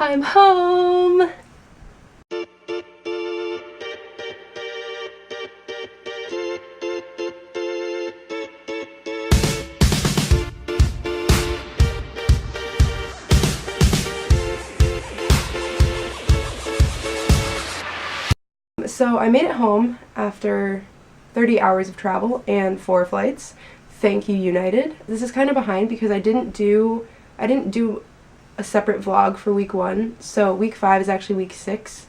I'm home! So I made it home after 30 hours of travel and 4 flights. Thank you, United. This is kind of behind because I didn't do a separate vlog for week 1, so week 5 is actually week 6.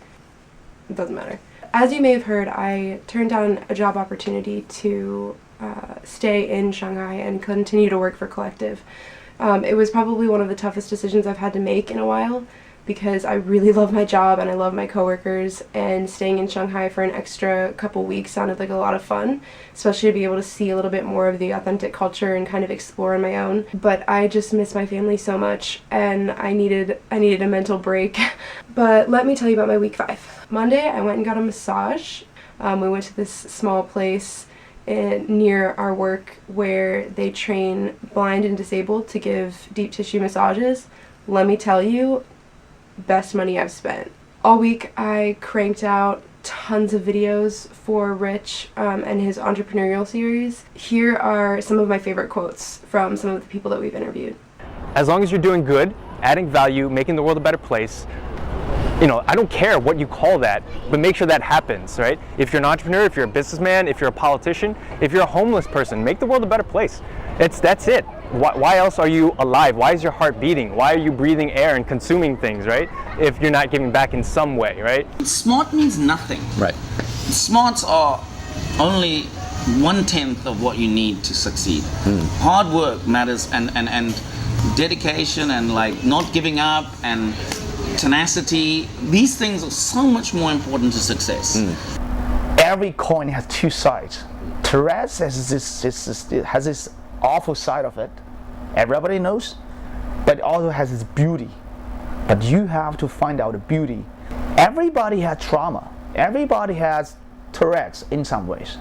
It doesn't matter. As you may have heard, I turned down a job opportunity to stay in Shanghai and continue to work for Collective. It was probably one of the toughest decisions I've had to make in a while because I really love my job and I love my coworkers, and staying in Shanghai for an extra couple weeks sounded like a lot of fun, especially to be able to see a little bit more of the authentic culture and kind of explore on my own. But I just miss my family so much and I needed a mental break. But let me tell you about my week 5. Monday I went and got a massage. We went to this small place near our work where they train blind and disabled to give deep tissue massages. Let me tell you, best money I've spent. All week I cranked out tons of videos for Rich and his entrepreneurial series. Here are some of my favorite quotes from some of the people that we've interviewed. As long as you're doing good, adding value, making the world a better place, I don't care what you call that, but make sure that happens, right? If you're an entrepreneur, if you're a businessman, if you're a politician, if you're a homeless person, make the world a better place. That's it. Why else are you alive? Why is your heart beating? Why are you breathing air and consuming things, right? If you're not giving back in some way, right? Smart means nothing. Right. Smarts are only 1/10 of what you need to succeed. Hard work matters, and dedication, and like not giving up, and tenacity. These things are so much more important to success. Every coin has two sides. Tourette's has this awful side of it. Everybody knows, but it also has its beauty. But you have to find out the beauty. Everybody has trauma. Everybody has Tourette's in some ways.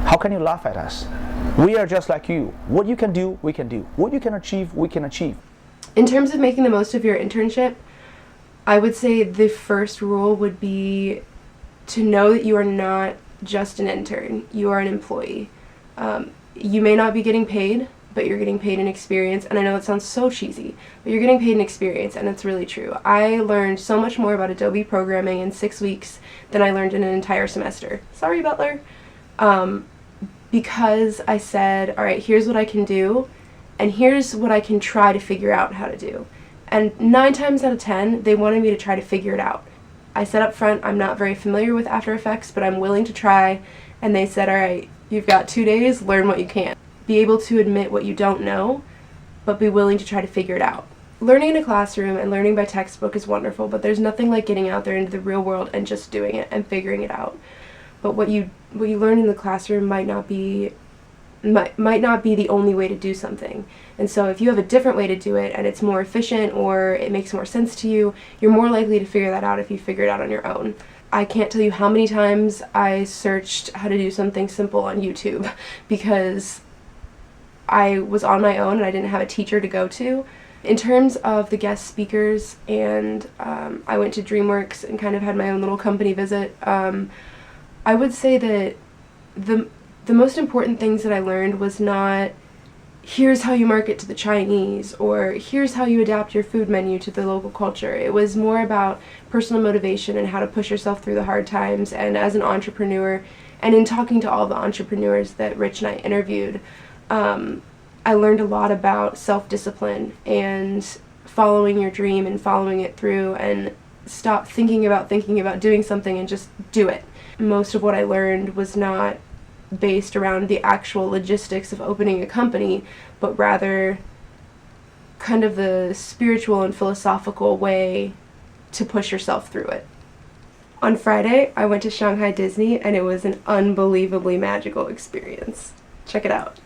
How can you laugh at us? We are just like you. What you can do, we can do. What you can achieve, we can achieve. In terms of making the most of your internship, I would say the first rule would be to know that you are not just an intern. You are an employee. You may not be getting paid, but you're getting paid in experience. And I know that sounds so cheesy, but you're getting paid in experience, and it's really true. I learned so much more about Adobe programming in 6 weeks than I learned in an entire semester. Sorry, Butler. Because I said, all right, here's what I can do, and here's what I can try to figure out how to do. And 9 times out of 10, they wanted me to try to figure it out. I said up front, I'm not very familiar with After Effects, but I'm willing to try. And they said, all right, you've got 2 days, learn what you can. Be able to admit what you don't know, but be willing to try to figure it out. Learning in a classroom and learning by textbook is wonderful, but there's nothing like getting out there into the real world and just doing it and figuring it out. But what you learn in the classroom might not be the only way to do something. And so if you have a different way to do it and it's more efficient or it makes more sense to you, you're more likely to figure that out if you figure it out on your own. I can't tell you how many times I searched how to do something simple on YouTube because I was on my own and I didn't have a teacher to go to. In terms of the guest speakers, and I went to DreamWorks and kind of had my own little company visit, I would say that the most important things that I learned was not, here's how you market to the Chinese, or here's how you adapt your food menu to the local culture. It was more about personal motivation and how to push yourself through the hard times. And as an entrepreneur, and in talking to all the entrepreneurs that Rich and I interviewed, I learned a lot about self-discipline and following your dream and following it through, and stop thinking about doing something and just do it. Most of what I learned was not based around the actual logistics of opening a company, but rather kind of the spiritual and philosophical way to push yourself through it. On Friday, I went to Shanghai Disney, and it was an unbelievably magical experience. Check it out.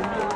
Butler.